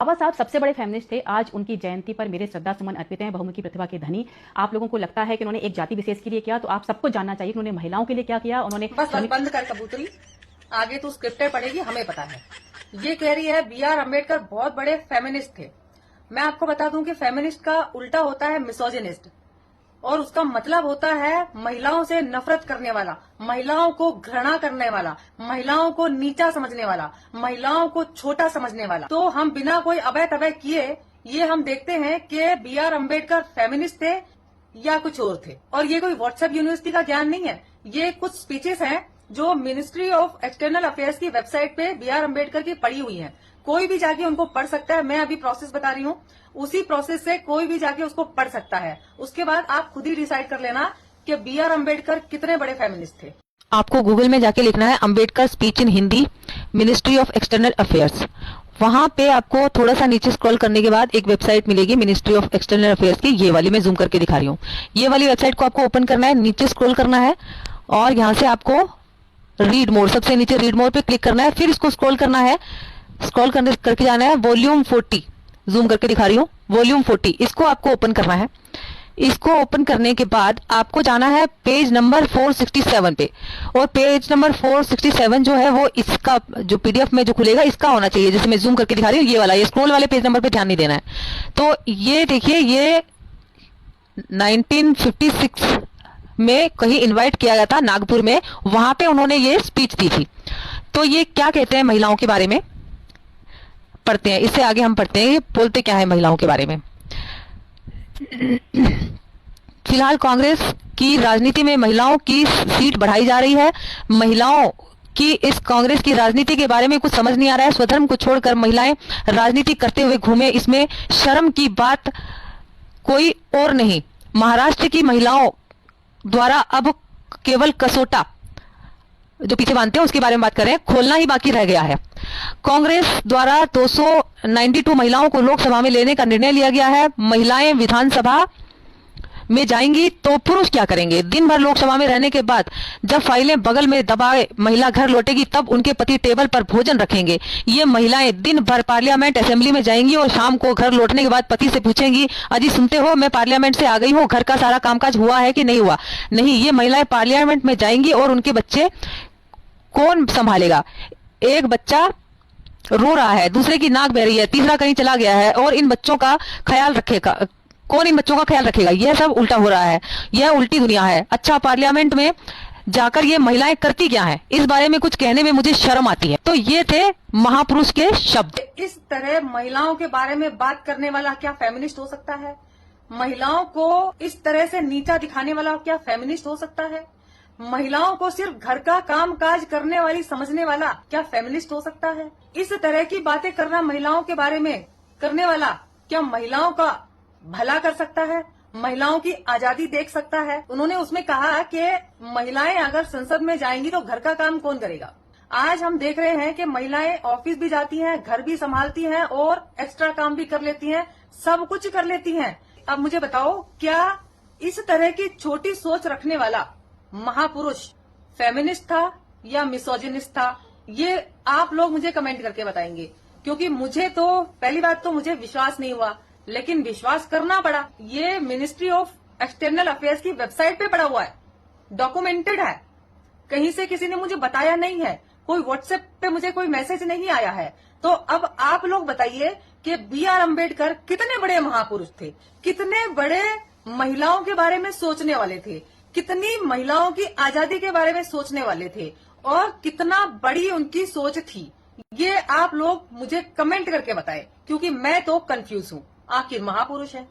बाबा साहब सबसे बड़े फेमिनिस्ट थे। आज उनकी जयंती पर मेरे श्रद्धा सुमन अर्पित हैं। बहुमुखी प्रतिभा के धनी। आप लोगों को लगता है कि उन्होंने एक जाति विशेष के लिए किया, तो आप सबको जानना चाहिए कि उन्होंने महिलाओं के लिए क्या किया। उन्होंने बस बंद कर कबूतरी, आगे तू स्क्रिप्टेड पढ़ेगी, हमें पता है। ये कह रही है B.R. अम्बेडकर बहुत बड़े फेमिनिस्ट थे। मैं आपको बता दूं कि फेमिनिस्ट का उल्टा होता है मिसोजिनिस्ट, और उसका मतलब होता है महिलाओं से नफरत करने वाला, महिलाओं को घृणा करने वाला, महिलाओं को नीचा समझने वाला, महिलाओं को छोटा समझने वाला। तो हम बिना कोई अभय तभय किए ये हम देखते हैं कि B.R. अम्बेडकर फेमिनिस्ट थे या कुछ और थे। और ये कोई व्हाट्सएप यूनिवर्सिटी का ज्ञान नहीं है, ये कुछ स्पीचेस हैं जो मिनिस्ट्री ऑफ एक्सटर्नल अफेयर्स की वेबसाइट पे B.R. अम्बेडकर की पड़ी हुई हैं। कोई भी जाके उनको पढ़ सकता है। मैं अभी प्रोसेस बता रही हूँ, उसी प्रोसेस से कोई भी जाके उसको पढ़ सकता है। उसके बाद आप खुद ही डिसाइड कर लेना कि B.R. अम्बेडकर कितने बड़े फेमिनिस्ट थे। आपको गूगल में जाके लिखना है Ambedkar speech in Hindi, ministry of external affairs. वहां पे आपको थोड़ा सा नीचे स्क्रॉल करने के बाद एक वेबसाइट मिलेगी मिनिस्ट्री ऑफ एक्सटर्नल अफेयर्स की। ये वाली मैं जूम करके दिखा रही हूँ। ये वाली वेबसाइट को आपको ओपन करना है, नीचे स्क्रॉल करना है और यहाँ से आपको रीड मोर, सबसे नीचे रीड मोर पे क्लिक करना है। फिर इसको स्क्रॉल करना है, स्क्रॉल करके जाना है वॉल्यूम 40, जूम करके दिखा रही हूँ, वॉल्यूम 40। इसको आपको ओपन करना है। इसको ओपन करने के बाद आपको जाना है पेज नंबर 467 पे, और पेज नंबर 467 जो है वो इसका जो पीडीएफ में जो खुलेगा इसका होना चाहिए। जैसे मैं जूम करके दिखा रही हूँ, ये वाला, ये स्क्रॉल वाले पेज नंबर पे ध्यान नहीं देना है। तो ये देखिए, ये 1956 में कहीं इनवाइट किया गया था नागपुर में, वहां पे उन्होंने ये स्पीच दी थी। तो ये क्या कहते हैं महिलाओं के बारे में पढ़ते हैं, इससे आगे हम पढ़ते हैं ये बोलते क्या है महिलाओं के बारे में। फिलहाल कांग्रेस की राजनीति में महिलाओं की सीट बढ़ाई जा रही है। महिलाओं की इस कांग्रेस की राजनीति के बारे में कुछ समझ नहीं आ रहा है। स्वधर्म को छोड़कर महिलाएं राजनीति करते हुए घूमे, इसमें शर्म की बात कोई और नहीं। महाराष्ट्र की महिलाओं द्वारा अब केवल कसोटा जो पीछे बांधते हैं उसके बारे में बात करें, खोलना ही बाकी रह गया है। कांग्रेस द्वारा 292 महिलाओं को लोकसभा में लेने का निर्णय लिया गया है। महिलाएं विधानसभा में जाएंगी तो पुरुष क्या करेंगे? दिन भर लोकसभा में रहने के बाद जब फाइलें बगल में दबाए महिला घर लौटेगी तब उनके पति टेबल पर भोजन रखेंगे। ये महिलाएं दिन भर पार्लियामेंट असेंबली में जाएंगी और शाम को घर लौटने के बाद पति से पूछेंगी, अजी सुनते हो मैं पार्लियामेंट से आ गई हूँ, घर का सारा कामकाज हुआ है कि नहीं हुआ? नहीं, ये महिलाएं पार्लियामेंट में जाएंगी और उनके बच्चे कौन संभालेगा? एक बच्चा रो रहा है, दूसरे की नाक बह रही है, तीसरा कहीं चला गया है, और इन बच्चों का ख्याल रखेगा कौन? इन बच्चों का ख्याल रखेगा? यह सब उल्टा हो रहा है, यह उल्टी दुनिया है। अच्छा, पार्लियामेंट में जाकर ये महिलाएं करती क्या हैं, इस बारे में कुछ कहने में मुझे शर्म आती है। तो ये थे महापुरुष के शब्द। इस तरह महिलाओं के बारे में बात करने वाला क्या फेमिनिस्ट हो सकता है? महिलाओं को इस तरह से नीचा दिखाने वाला क्या फेमिनिस्ट हो सकता है? महिलाओं को सिर्फ घर का काम काज करने वाली समझने वाला क्या फेमिनिस्ट हो सकता है? इस तरह की बातें करना महिलाओं के बारे में करने वाला क्या महिलाओं का भला कर सकता है? महिलाओं की आजादी देख सकता है? उन्होंने उसमें कहा कि महिलाएं अगर संसद में जाएंगी तो घर का काम कौन करेगा? आज हम देख रहे हैं कि महिलाएं ऑफिस भी जाती हैं, घर भी संभालती हैं और एक्स्ट्रा काम भी कर लेती हैं, सब कुछ कर लेती हैं। अब मुझे बताओ, क्या इस तरह की छोटी सोच रखने वाला महापुरुष फेमिनिस्ट था या मिसोजिनिस्ट था? ये आप लोग मुझे कमेंट करके बताएंगे, क्योंकि मुझे तो पहली बात तो मुझे विश्वास नहीं हुआ, लेकिन विश्वास करना पड़ा। ये मिनिस्ट्री ऑफ एक्सटर्नल अफेयर्स की वेबसाइट पे पड़ा हुआ है, डॉक्यूमेंटेड है, कहीं से किसी ने मुझे बताया नहीं है, कोई व्हाट्सएप पे मुझे कोई मैसेज नहीं आया है। तो अब आप लोग बताइए कि B.R. अम्बेडकर कितने बड़े महापुरुष थे, कितने बड़े महिलाओं के बारे में सोचने वाले थे, कितनी महिलाओं की आजादी के बारे में सोचने वाले थे, और कितना बड़ी उनकी सोच थी। ये आप लोग मुझे कमेंट करके बताएं, क्योंकि मैं तो कंफ्यूज हूँ। आखिर महापुरुष है।